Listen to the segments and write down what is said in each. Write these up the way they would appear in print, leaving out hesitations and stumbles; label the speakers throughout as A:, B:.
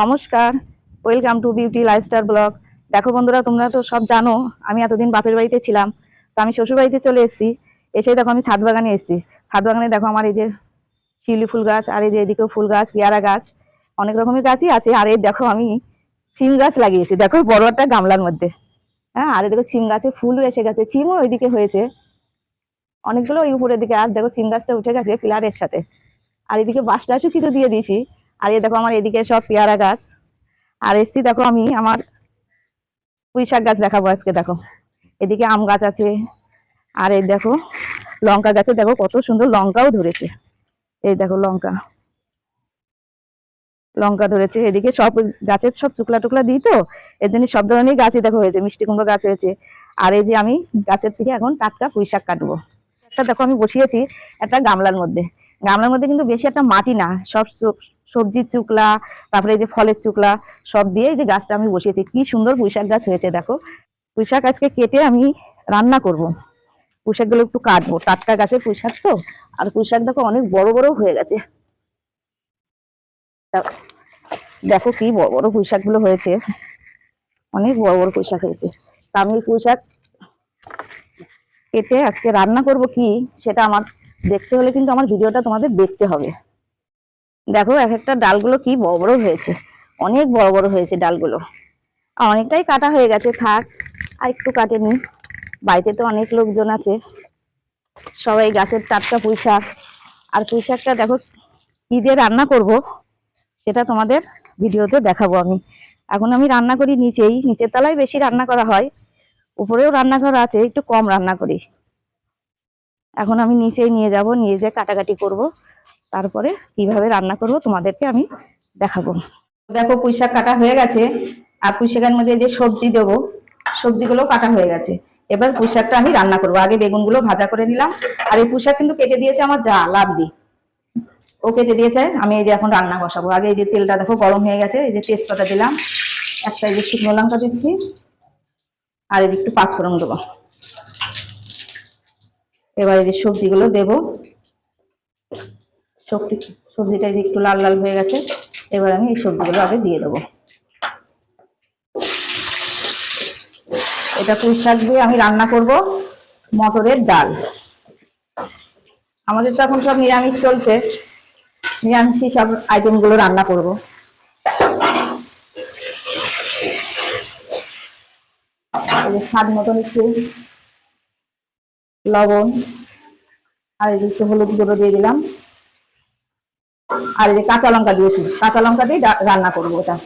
A: নমস্কার, welcome to beauty lifestyle blog. দেখো বন্ধুরা, তোমরা তো সব জানো আমি এতদিন বাপের বাড়িতে ছিলাম, তো আমি শ্বশুর বাড়িতে চলে এসেছি। এসে দেখো আমি ছাদ বাগানে এসেছি। ছাদ বাগানে দেখো আমার এই যে শিউলি ফুল গাছ, আর এই যে এদিকেও ফুল গাছ, পেয়ারা গাছ, অনেক রকমের গাছই আছে। আর এই দেখো আমি সিম গাছ লাগিয়েছি, দেখো বড় একটা গামলার মধ্যে। হ্যাঁ, আর এই দেখো সিম গাছে ফুলও এসে গেছে, সিমও ওইদিকে হয়েছে অনেকগুলো ওই উপরের দিকে। আর দেখো সিম গাছটা উঠে গেছে পিলারের সাথে। আর এদিকে বাঁশ টাশও কিছু দিয়ে দিয়েছি। আর এই দেখো আমার এদিকে সব পেয়ারা গাছ। আর এসছি দেখো আমি আমার পুঁই শাক গাছ দেখাবো আজকে। দেখো এদিকে আম গাছ আছে, আর এই দেখো লঙ্কা গাছে দেখো কত সুন্দর লঙ্কাও ধরেছে। এই দেখো লঙ্কা লঙ্কা ধরেছে। এদিকে সব গাছের সব চুকলা টুকলা দিই, তো এর জন্য সব ধরনের গাছই দেখো হয়েছে, মিষ্টি কুমড়ো গাছ হয়েছে। আর এই যে আমি গাছের থেকে এখন টাটকা পুঁই শাক কাটবো। একটা দেখো আমি বসিয়েছি একটা গামলার মধ্যে। গামলার মধ্যে কিন্তু বেশি একটা মাটি না, সব সবজির চুকলা, তারপরে এই যে ফলের চুকলা সব দিয়ে এই যে গাছটা আমি বসিয়েছি। কি সুন্দর পুঁই শাক গাছ হয়েছে দেখো। পুঁই শাক আজকে কেটে আমি রান্না করব। পুঁই শাকগুলো একটু কাটবো, টাটকা গাছের পুঁই শাক তো। আর পুঁই শাক দেখো অনেক বড় বড় হয়ে গেছে। দেখো কি বড় বড় পুঁই শাক গুলো হয়েছে, অনেক বড় বড় পুঁই শাক হয়েছে। তা আমি পুঁই শাক কেটে আজকে রান্না করব কি সেটা আমার দেখতে হলে কিন্তু আমার ভিডিওটা তোমাদের দেখতে হবে। দেখো এক একটা ডালগুলো কি বড় বড় হয়েছে, অনেক বড় বড় হয়েছে ডালগুলো। অনেকটাই কাটা হয়ে গেছে, থাক আর একটু কাটে নি। বাড়িতে তো অনেক লোকজন আছে, সবাই গাছের টাটকা পুঁই শাক। আর পুঁই শাকটা দেখো কি দিয়ে রান্না করব সেটা তোমাদের ভিডিওতে দেখাবো আমি। এখন আমি রান্না করি নিচেই, নিচের তলায় বেশি রান্না করা হয়, উপরেও রান্নাঘর আছে, একটু কম রান্না করি। এখন আমি নিচেই নিয়ে যাব, নিয়ে যেয়ে কাটাকাটি করব, তারপরে কিভাবে রান্না করব তোমাদেরকে আমি দেখাবো। দেখো পুঁই শাক কাটা হয়ে গেছে, আর পুঁই শাকের মধ্যে যে সবজি দেবো, সবজিগুলো কাটা হয়ে গেছে। এবার পুঁই শাকটা আমি রান্না করবো। আগে বেগুনগুলো ভাজা করে নিলাম। আর এই পুঁই শাক কিন্তু কেটে দিয়েছে আমার যা লাভলি, ও কেটে দিয়েছে। আমি এই যে এখন রান্না বসাবো। আগে এই যে তেলটা দেখো গরম হয়ে গেছে, এই যে তেজপাতা দিলাম, একটা এই যে শুকনো লঙ্কা দিচ্ছি, আর এই একটু পাঁচফোড়ন দেবো। এবার এই যে সবজিগুলো দেবো। সবজিটা এই যে একটু লাল লাল হয়ে গেছে, এবার আমি এই সবজিগুলো আগে দিয়ে দেবো। এটা পুঁই শাক দিয়ে আমি রান্না করব মটরের ডাল। আমাদের তো এখন সব নিরামিষ চলছে, নিরামিষই সব আইটেম গুলো রান্না করব। স্বাদ মতন একটু লবণ, আর একটু হলুদ গুঁড়ো দিয়ে দিলাম, আর এই যে কাঁচা লঙ্কা দিয়েছি, কাঁচা লঙ্কা দিয়ে রান্না করবো এটা।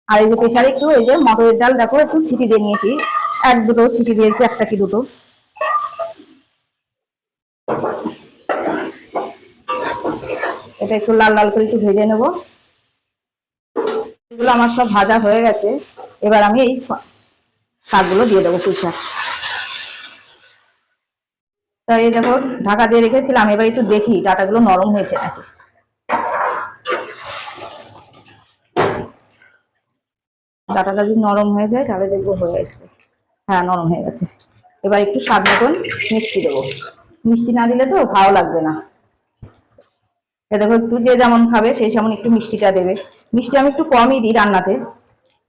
A: আর এই যে প্রেশারে একটু এই যে মটরের ডাল দেখো একটু ছিটি দিয়ে নিয়েছি, এক দুটো ছিটি দিয়েছি, একটা কি দুটো। এটা একটু লাল লাল করে একটু ভেজে নেবো। এগুলো আমার সব ভাজা হয়ে গেছে, এবার আমি এই শাকগুলো দিয়ে দেবো, পুঁই শাক। তাই এই দেখো ঢাকা দিয়ে রেখেছিলাম, এবার একটু দেখি ডাটাগুলো নরম হয়েছে নাকি। ডাটাটা যদি নরম হয়ে যায় তাহলে দেখবো হয়ে এসছে। হ্যাঁ, নরম হয়ে গেছে। এবার একটু স্বাদ মতন মিষ্টি দেবো, মিষ্টি না দিলে তো ভালো লাগবে না। এ দেখো একটু যে যেমন খাবে সেই যেমন একটু মিষ্টিটা দেবে। মিষ্টি আমি একটু কমই দিই রান্নাতে,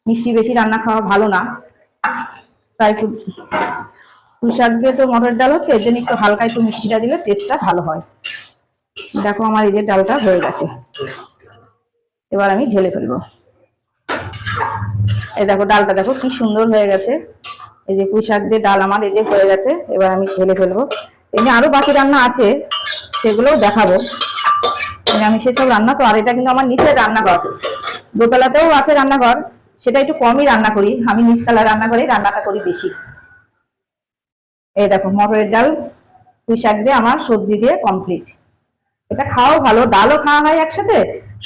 A: মিষ্টি বেশি রান্না খাওয়া ভালো না। তাই একটু পুঁই শাক দিয়ে তো মটর ডাল হচ্ছে, এর জন্য একটু হালকা একটু মিষ্টিটা দিলে টেস্টটা ভালো হয়। দেখো আমার এই যে ডালটা হয়ে গেছে, এবার আমি ঢেলে ফেলবো। এই দেখো ডালটা দেখো কি সুন্দর হয়ে গেছে। এই যে পুঁই শাক দিয়ে ডাল আমার এই যে হয়ে গেছে, এবার আমি ঢেলে ফেলবো। এমনি আরো বাকি রান্না আছে, সেগুলোও দেখাবো। আমি সেসব রান্না তো, আর এটা কিন্তু আমার নিচের রান্নাঘর, দোতলাতেও আছে রান্নাঘর, সেটা একটু কমই রান্না করি। আমি নিচতলা রান্নাঘরে রান্নাটা করি বেশি। এই দেখো মটরের ডাল পুঁই শাক দিয়ে আমার সবজি দিয়ে কমপ্লিট। এটা খাওয়াও ভালো, ডালও খাওয়া হয় একসাথে,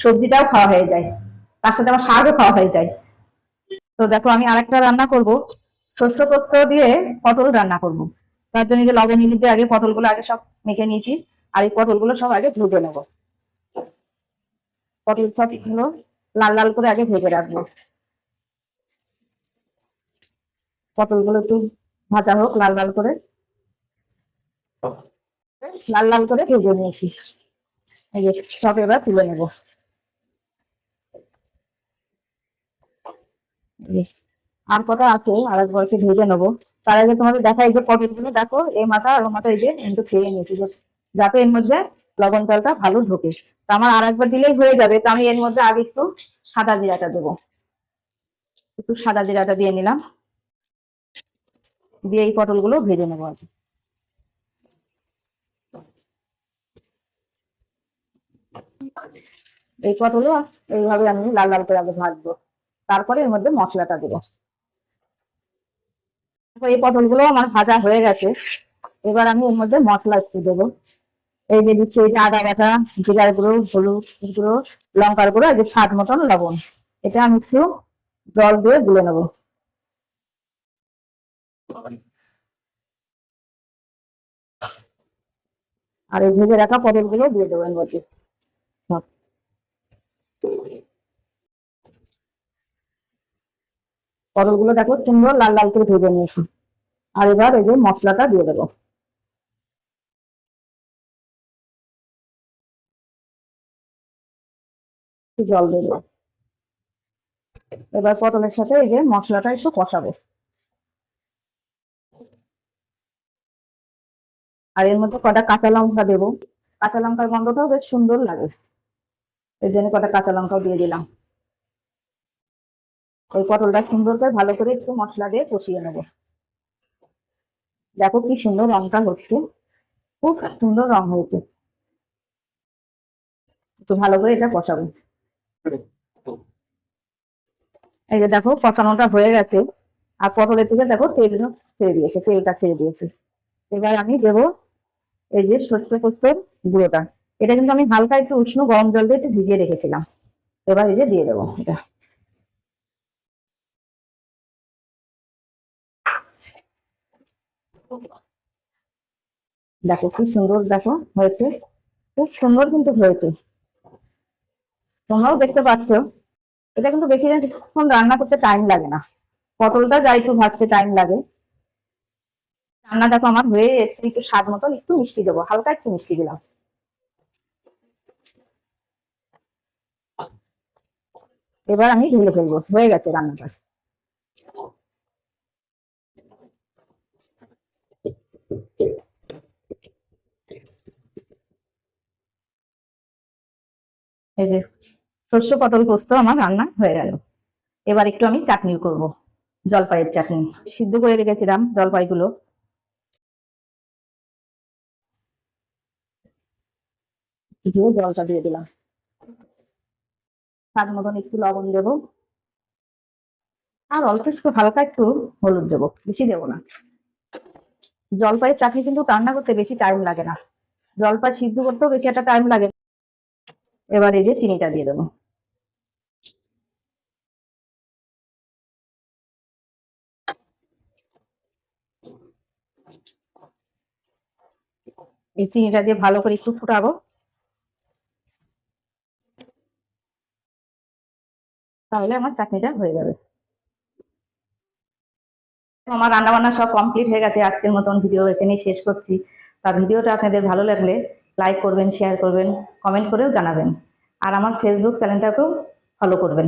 A: সবজিটাও খাওয়া হয়ে যায়, তার সাথে আমার শাকও খাওয়া হয়ে যায়। তো দেখো আমি আরেকটা রান্না করব, শস্য পোস্ত দিয়ে পটল রান্না করব। তার জন্য যে লবণ নিতে আগে পটলগুলো আগে সব মেখে নিয়েছি, আর এই পটলগুলো সব আগে ভেজে নেবো। পটল সবগুলো লাল লাল করে আগে ভেজে রাখবো। পটলগুলো একটু ভাজা হোক লাল লাল করে, লাল লাল করে ভেজে নিয়েছি। এই যে সব এবার তুলে নেবো। এই আর কটা আছে, আর একবারকে ভেজে নেবো। তার আগে তোমাদের দেখাই যে পটলগুলো দেখো, এই মাথা আর ও মাথা এই যে একটু খেয়ে নিয়েছি, যাতে এর মধ্যে লবণ জলটা ভালো ঢোকে। তো আমার আর একবার দিলেই হয়ে যাবে। তো আমি এর মধ্যে আগে একটু সাদা জিরাটা দেবো, একটু সাদা জিরাটা দিয়ে নিলাম, দিয়ে এই পটলগুলো ভেজে নেবো আর কি। এই পটলও এইভাবে আমি লাল লাল করে আগে ভাজবো, তারপরে এর মধ্যে মশলাটা দেবো। এই পটলগুলো আমার ভাজা হয়ে গেছে, এবার আমি এর মধ্যে মশলা একটু দেবো। এই যে দিচ্ছি, এই যে আদা বাটা, জিরার গুঁড়ো, হলুদ গুঁড়ো, লঙ্কার গুঁড়ো, এই যে স্বাদ মতন লবণ। এটা আমি একটু জল দিয়ে গুলে নেবো। আর এই ভেজে রাখা পটলগুলো দিয়ে দেবো এর মধ্যে সব। পটলগুলো দেখো সুন্দর লাল লাল করে ভেজে নিয়েছি। আর এবার এই যে মশলাটা দিয়ে দেবো, একটু জল দিয়ে দেবো। এবার পটলের সাথে এই যে মশলাটা একটু কষাবো। আর এর মধ্যে কটা কাঁচা লঙ্কা দেবো, কাঁচা লঙ্কার গন্ধটাও বেশ সুন্দর লাগে, এই জন্য কটা কাঁচা লঙ্কাও দিয়ে দিলাম। ওই পটলটা সুন্দর করে ভালো করে একটু মশলা দিয়ে কষিয়ে নেবো। দেখো কি সুন্দর রংটা হচ্ছে, খুব সুন্দর রং হয়েছে। একটু ভালো করে এটা কষাবো। এই যে দেখো কষানোটা হয়ে গেছে, আর পটলের থেকে দেখো তেল ছেড়ে দিয়েছে, তেলটা ছেড়ে দিয়েছে। এবার আমি দেবো এই যে সর্ষে পোস্তের গুঁড়োটা। এটা কিন্তু আমি হালকা একটু উষ্ণ গরম জল দিয়ে একটু ভিজিয়ে রেখেছিলাম। এবার এই যে দিয়ে দেবো এটা। দেখো কি সুন্দর, দেখো হয়েছে, খুব সুন্দর কিন্তু হয়েছে। তোমরাও দেখতে পাচ্ছ, এটা কিন্তু বেশিক্ষণ রান্না করতে টাইম লাগে না। পটলটা যা একটু ভাজতে টাইম লাগে। রান্না দেখো আমার হয়ে এসছে, একটু স্বাদ মতন একটু মিষ্টি দেবো, হালকা একটু মিষ্টি দিলাম। এবার আমি ঢেলে ফেলবো, হয়ে গেছে রান্নাটা। এই যে শস্য পটল পোস্ত আমার রান্না হয়ে গেল। এবার একটু আমি চাটনি করব, জলপাইয়ের চাটনি। সিদ্ধ করে রেখেছিলাম জলপাইগুলো, দিয়ে জলটা দিয়ে দিলাম। স্বাদ মতন একটু লবণ দেবো, আর অল্প একটু হালকা একটু হলুদ দেবো, বেশি দেবো না। জলপাইয়ের চাটনি কিন্তু রান্না করতে বেশি টাইম লাগে না, জলপাই সিদ্ধ করতেও বেশি একটা টাইম লাগে না। এবার এই যে চিনিটা দিয়ে দেবো। এই চিনিটা দিয়ে ভালো করে একটু ফুটাবো, তাহলে আমার চাটনিটা হয়ে যাবে। আমার রান্না বান্না সব কমপ্লিট হয়ে গেছে, আজকের মতন ভিডিও এখানেই শেষ করছি। আর ভিডিওটা আপনাদের ভালো লাগলে লাইক করবেন, শেয়ার করবেন, কমেন্ট করেও জানাবেন। আর আমার ফেসবুক চ্যানেলটাকেও ফলো করবেন।